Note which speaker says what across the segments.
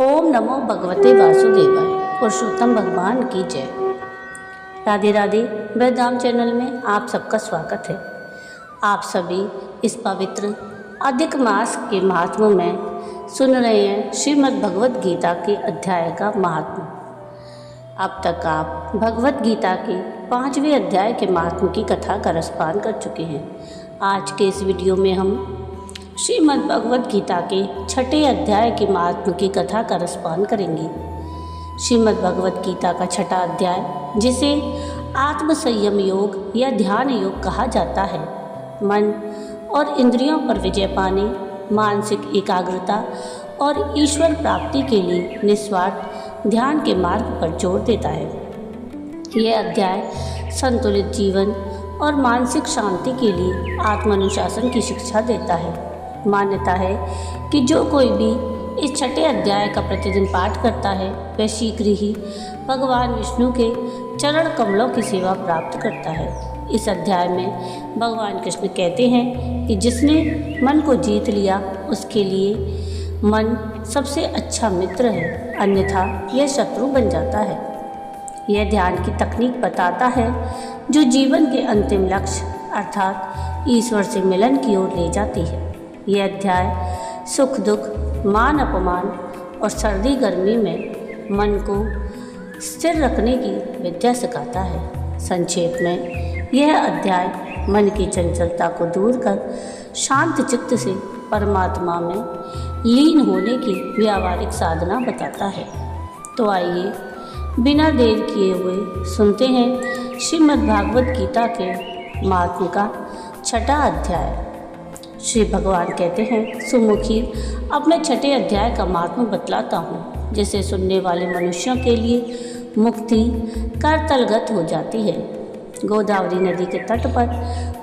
Speaker 1: ओम नमो भगवते वासुदेवाय। पुरुषोत्तम भगवान की जय। राधे राधे। वृद्धाम चैनल में आप सबका स्वागत है। आप सभी इस पवित्र अधिक मास के महात्म्य में सुन रहे हैं श्रीमद् भगवत गीता के अध्याय का महात्म्य। अब तक आप भगवत गीता के 5वें अध्याय के महात्म्य की कथा का रसपान कर चुके हैं। आज के इस वीडियो में हम श्रीमद् भगवत गीता के 6ठे अध्याय के महात्म्य की कथा का रसपान करेंगे। श्रीमद् भगवत गीता का 6ठा अध्याय, जिसे आत्म संयम योग या ध्यान योग कहा जाता है, मन और इंद्रियों पर विजय पाने, मानसिक एकाग्रता और ईश्वर प्राप्ति के लिए निस्वार्थ ध्यान के मार्ग पर जोर देता है। यह अध्याय संतुलित जीवन और मानसिक शांति के लिए आत्मानुशासन की शिक्षा देता है। मान्यता है कि जो कोई भी इस 6ठे अध्याय का प्रतिदिन पाठ करता है, वह शीघ्र ही भगवान विष्णु के चरण कमलों की सेवा प्राप्त करता है। इस अध्याय में भगवान कृष्ण कहते हैं कि जिसने मन को जीत लिया, उसके लिए मन सबसे अच्छा मित्र है, अन्यथा यह शत्रु बन जाता है। यह ध्यान की तकनीक बताता है जो जीवन के अंतिम लक्ष्य अर्थात ईश्वर से मिलन की ओर ले जाती है। यह अध्याय सुख दुख, मान अपमान और सर्दी गर्मी में मन को स्थिर रखने की विद्या सिखाता है। संक्षेप में यह अध्याय मन की चंचलता को दूर कर शांत चित्त से परमात्मा में लीन होने की व्यावहारिक साधना बताता है। तो आइए बिना देर किए हुए सुनते हैं श्रीमद् भागवत गीता के महात्म्य का 6ठा अध्याय। श्री भगवान कहते हैं, सुमुखी, अब मैं 6ठे अध्याय का महात्म्य बतलाता हूँ, जिसे सुनने वाले मनुष्यों के लिए मुक्ति करतलगत हो जाती है। गोदावरी नदी के तट पर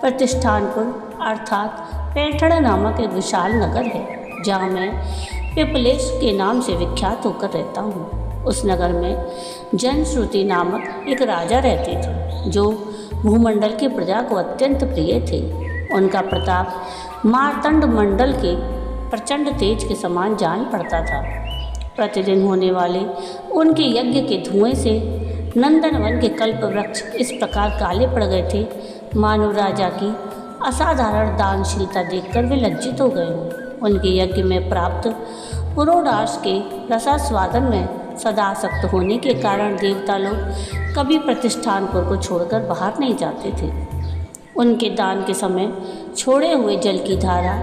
Speaker 1: प्रतिष्ठानपुर अर्थात पैठड़ नामक एक विशाल नगर है, जहाँ मैं पिपलेश के नाम से विख्यात होकर रहता हूँ। उस नगर में जनश्रुति नामक एक राजा रहते थे, जो भूमंडल की प्रजा को अत्यंत प्रिय थे। उनका प्रताप मार्तंड मंडल के प्रचंड तेज के समान जान पड़ता था। प्रतिदिन होने वाले उनके यज्ञ के धुएं से नंदनवन के कल्प वृक्ष इस प्रकार काले पड़ गए थे, मानो राजा की असाधारण दानशीलता देखकर वे लज्जित हो गए हों। उनके यज्ञ में प्राप्त पुरोडाश के रसास्वादन में सदा आसक्त होने के कारण देवता लोग कभी प्रतिष्ठानपुर को छोड़कर बाहर नहीं जाते थे। उनके दान के समय छोड़े हुए जल की धारा,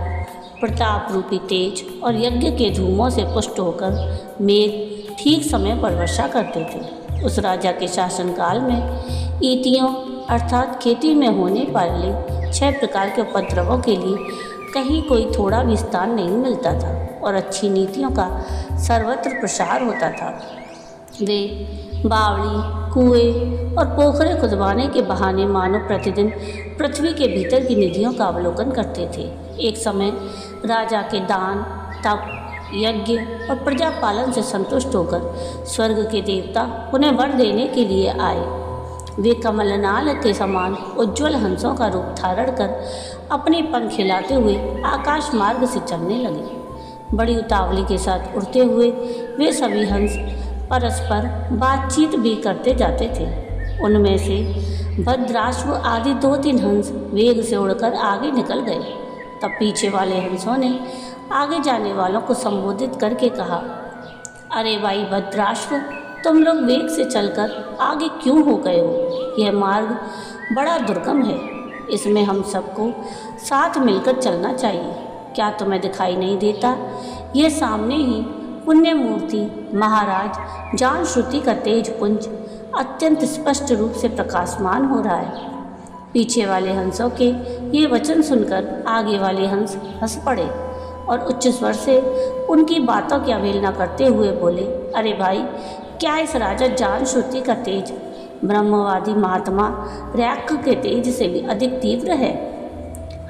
Speaker 1: प्रताप रूपी तेज और यज्ञ के धूमों से पुष्ट होकर मेघ ठीक समय पर वर्षा करते थे। उस राजा के शासनकाल में ईतियों अर्थात खेती में होने वाले 6 प्रकार के उपद्रवों के लिए कहीं कोई थोड़ा भी स्थान नहीं मिलता था और अच्छी नीतियों का सर्वत्र प्रसार होता था। वे बावड़ी, कुएं और पोखरे खुदवाने के बहाने मानो प्रतिदिन पृथ्वी के भीतर की निधियों का अवलोकन करते थे। एक समय राजा के दान, तप, यज्ञ और प्रजा पालन से संतुष्ट होकर स्वर्ग के देवता उन्हें वर देने के लिए आए। वे कमलनाल के समान उज्ज्वल हंसों का रूप धारण कर अपने पंख हिलाते हुए आकाश मार्ग से चलने लगे। बड़ी उतावली के साथ उड़ते हुए वे सभी हंस परस्पर बातचीत भी करते जाते थे। उनमें से भद्राश्व आदि 2-3 हंस वेग से उड़कर आगे निकल गए। तब पीछे वाले हंसों ने आगे जाने वालों को संबोधित करके कहा, अरे भाई भद्राश्व, तुम लोग वेग से चलकर आगे क्यों हो गए हो? यह मार्ग बड़ा दुर्गम है, इसमें हम सबको साथ मिलकर चलना चाहिए। क्या तुम्हें दिखाई नहीं देता? यह सामने ही पुण्य मूर्ति महाराज जानश्रुति का तेज पुंज अत्यंत स्पष्ट रूप से प्रकाशमान हो रहा है। पीछे वाले हंसों के ये वचन सुनकर आगे वाले हंस हंस पड़े और उच्च स्वर से उनकी बातों की अवहेलना करते हुए बोले, अरे भाई, क्या इस राजा जानश्रुति का तेज ब्रह्मवादी महात्मा रैक के तेज से भी अधिक तीव्र है?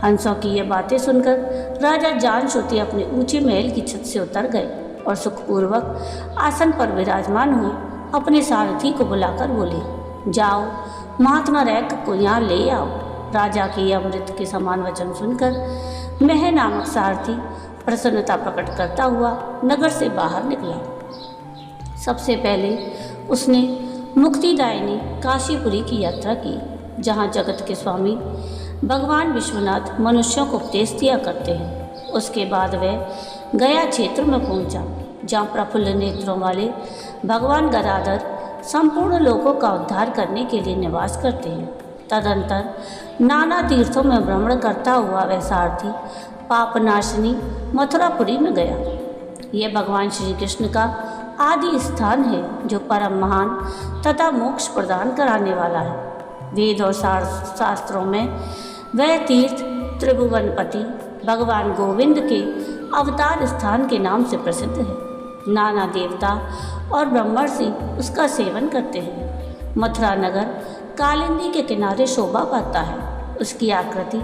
Speaker 1: हंसों की ये बातें सुनकर राजा जानश्रुति अपने ऊंचे महल की छत से उतर गए और सुखपूर्वक आसन पर विराजमान हो अपने सारथी को बुलाकर बोले, जाओ महात्मा रैक को यहाँ ले आओ। राजा के अमृत के समान वचन सुनकर मह नामक सारथी प्रसन्नता प्रकट करता हुआ नगर से बाहर निकला सबसे पहले उसने मुक्तिदायिनी काशीपुरी की यात्रा की, जहाँ जगत के स्वामी भगवान विश्वनाथ मनुष्यों को उपदेश दिया करते हैं। उसके बाद वह गया क्षेत्र में पहुंचा, जहाँ प्रफुल्ल नेत्रों वाले भगवान गदाधर संपूर्ण लोगों का उद्धार करने के लिए निवास करते हैं। तदंतर नाना तीर्थों में भ्रमण करता हुआ वह सारथी पापनाशिनी मथुरापुरी में गया। यह भगवान श्री कृष्ण का आदि स्थान है, जो परम महान तथा मोक्ष प्रदान कराने वाला है। वेद और शास्त्रों में वह तीर्थ त्रिभुवनपति भगवान गोविंद के अवतार स्थान के नाम से प्रसिद्ध है। नाना देवता और ब्रह्मर्षि उसका सेवन करते हैं। मथुरा नगर कालिंदी के किनारे शोभा पाता है। उसकी आकृति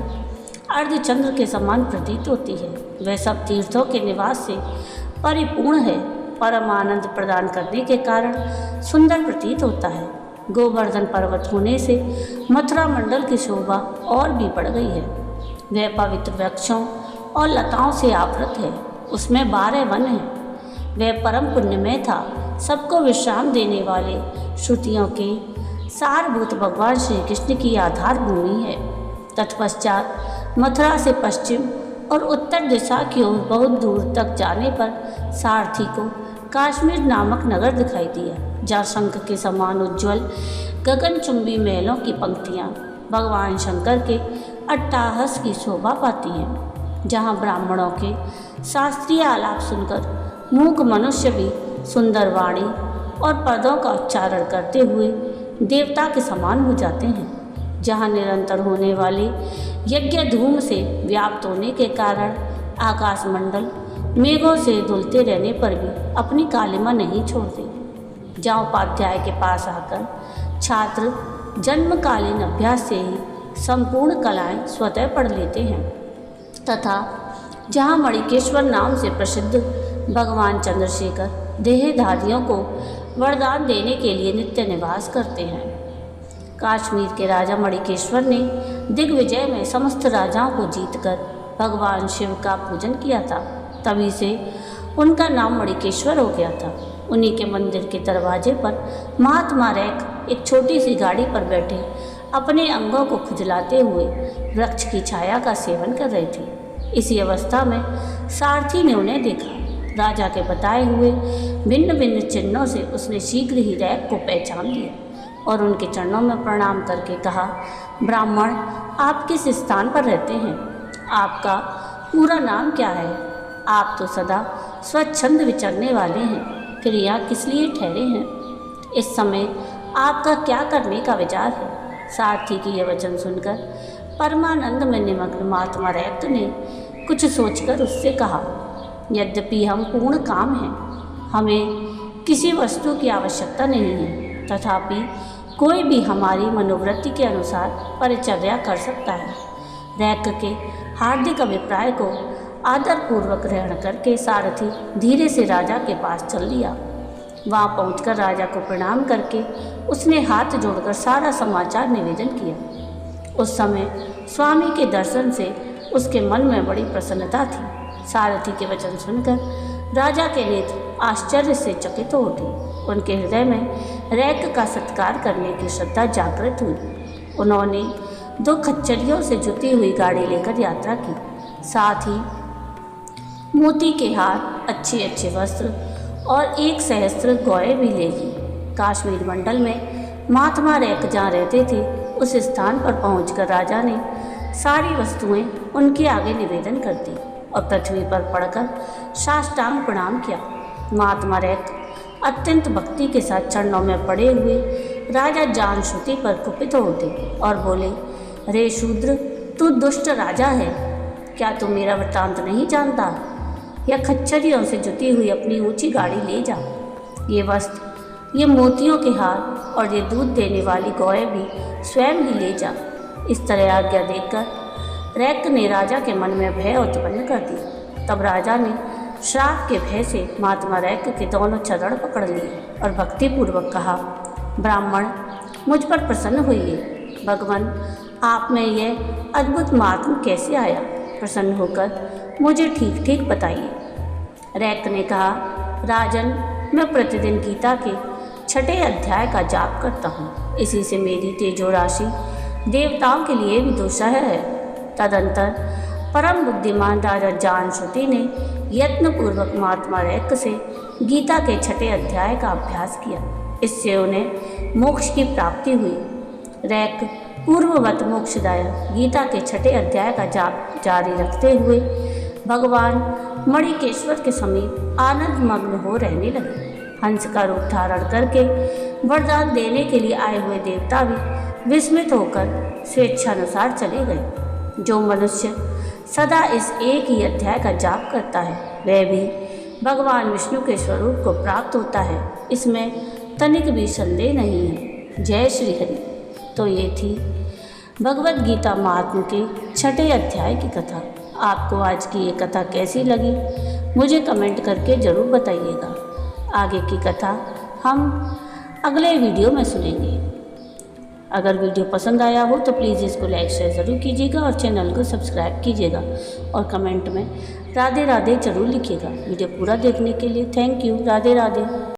Speaker 1: अर्धचंद्र के समान प्रतीत होती है। वह सब तीर्थों के निवास से परिपूर्ण है। परम आनंद प्रदान करने के कारण सुंदर प्रतीत होता है। गोवर्धन पर्वत होने से मथुरा मंडल की शोभा और भी बढ़ गई है। वह पवित्र वृक्षों और लताओं से आवृत है। उसमें 12 वन हैं। वह परम पुण्यमय था। सबको विश्राम देने वाले श्रुतियों के सारभूत भगवान श्री कृष्ण की आधार भूमि है। तत्पश्चात मथुरा से पश्चिम और उत्तर दिशा की ओर बहुत दूर तक जाने पर सारथी को काश्मीर नामक नगर दिखाई दिया, जहाँ शंख के समान उज्ज्वल गगनचुंबी महलों की पंक्तियाँ भगवान शंकर के अट्टाहस की शोभा पाती हैं। जहाँ ब्राह्मणों के शास्त्रीय आलाप सुनकर मूक मनुष्य भी सुंदर वाणी और पदों का उच्चारण करते हुए देवता के समान हो जाते हैं। जहाँ निरंतर होने वाले यज्ञ धूम से व्याप्त होने के कारण आकाशमंडल मेघों से धुलते रहने पर भी अपनी कालिमा नहीं छोड़ते। जहाँ उपाध्याय के पास आकर छात्र जन्मकालीन अभ्यास से ही संपूर्ण कलाएं स्वतः पढ़ लेते हैं, तथा जहाँ मणिकेश्वर नाम से प्रसिद्ध भगवान चंद्रशेखर देहधारियों को वरदान देने के लिए नित्य निवास करते हैं। कश्मीर के राजा मणिकेश्वर ने दिग्विजय में समस्त राजाओं को जीतकर भगवान शिव का पूजन किया था। तभी से उनका नाम मणिकेश्वर हो गया था। उन्हीं के मंदिर के दरवाजे पर महात्मा रैक एक छोटी सी गाड़ी पर बैठे अपने अंगों को खुजलाते हुए वृक्ष की छाया का सेवन कर रहे थे। इसी अवस्था में सारथी ने उन्हें देखा। राजा के बताए हुए भिन्न भिन्न चिन्हों से उसने शीघ्र ही रैक को पहचान लिया और उनके चरणों में प्रणाम करके कहा, ब्राह्मण, आप किस स्थान पर रहते हैं? आपका पूरा नाम क्या है? आप तो सदा स्वच्छंद विचरने वाले हैं, फिर यहाँ किस लिए ठहरे हैं? इस समय आपका क्या करने का विचार है? सारथी की यह वचन सुनकर परमानंद में निमग्न महात्मा रैक ने कुछ सोचकर उससे कहा, यद्यपि हम पूर्ण काम हैं, हमें किसी वस्तु की आवश्यकता नहीं है, तथापि कोई भी हमारी मनोवृत्ति के अनुसार परिचर्या कर सकता है। रैक के हार्दिक अभिप्राय को आदरपूर्वक ग्रहण करके सारथी धीरे से राजा के पास चल दिया। वहाँ पहुंचकर राजा को प्रणाम करके उसने हाथ जोड़कर सारा समाचार निवेदन किया। उस समय स्वामी के दर्शन से उसके मन में बड़ी प्रसन्नता थी। सारथी के वचन सुनकर राजा के नेत्र आश्चर्य से चकित हो उठे। उनके हृदय में रैक का सत्कार करने की श्रद्धा जागृत हुई। उन्होंने 2 खच्चरियों से जुती हुई गाड़ी लेकर यात्रा की। साथ ही मोती के हार, अच्छे अच्छे वस्त्र और 1 सहस्त्र गौएं भी ले ली। कश्मीर मंडल में महात्मा रैक जहाँ रहते थे, उस स्थान पर पहुंचकर राजा ने सारी वस्तुएं उनके आगे निवेदन कर दी और पृथ्वी पर पड़कर साष्टांग प्रणाम किया। महात्मा रैक अत्यंत भक्ति के साथ चरणों में पड़े हुए राजा जान श्रुति पर कुपित हो उठे और बोले, रे शूद्र, तू दुष्ट राजा है, क्या तू मेरा वृत्तांत नहीं जानता? यह खच्चरियों से जुती हुई अपनी ऊंची गाड़ी ले जा। ये वस्त्र, ये मोतियों के हार और ये दूध देने वाली गौएं भी स्वयं ही ले जा। इस तरह आज्ञा देकर रैक ने राजा के मन में भय उत्पन्न कर दिया। तब राजा ने श्राप के भय से महात्मा रैक के दोनों चरण पकड़ लिए और भक्तिपूर्वक कहा, ब्राह्मण, मुझ पर प्रसन्न होइए। भगवान, आप में यह अद्भुत महात्मा कैसे आया? प्रसन्न होकर मुझे ठीक ठीक बताइए। रैक ने कहा, राजन, मैं प्रतिदिन गीता के 6ठे अध्याय का जाप करता हूँ। इसी से मेरी तेजो राशि देवताओं के लिए भी दुस्सह है। तदंतर परम बुद्धिमान राजा जानश्रुति ने यत्नपूर्वक महात्मा रैक से गीता के 6ठे अध्याय का अभ्यास किया। इससे उन्हें मोक्ष की प्राप्ति हुई। रैक पूर्ववत मोक्षदायक गीता के 6ठे अध्याय का जाप जारी रखते हुए भगवान मणिकेश्वर के समीप आनंद मग्न हो रहने लगे। हंस का रूप धारण करके वरदान देने के लिए आए हुए देवता भी विस्मित होकर स्वेच्छानुसार चले गए। जो मनुष्य सदा इस एक ही अध्याय का जाप करता है वह भी भगवान विष्णु के स्वरूप को प्राप्त होता है, इसमें तनिक भी संदेह नहीं है। जय श्री हरि। तो ये थी भगवद गीता महात्म्य के 6ठे अध्याय की कथा। आपको आज की ये कथा कैसी लगी मुझे कमेंट करके ज़रूर बताइएगा। आगे की कथा हम अगले वीडियो में सुनेंगे। अगर वीडियो पसंद आया हो तो प्लीज़ इसको लाइक शेयर ज़रूर कीजिएगा और चैनल को सब्सक्राइब कीजिएगा और कमेंट में राधे राधे ज़रूर लिखिएगा। वीडियो पूरा देखने के लिए थैंक यू। राधे राधे।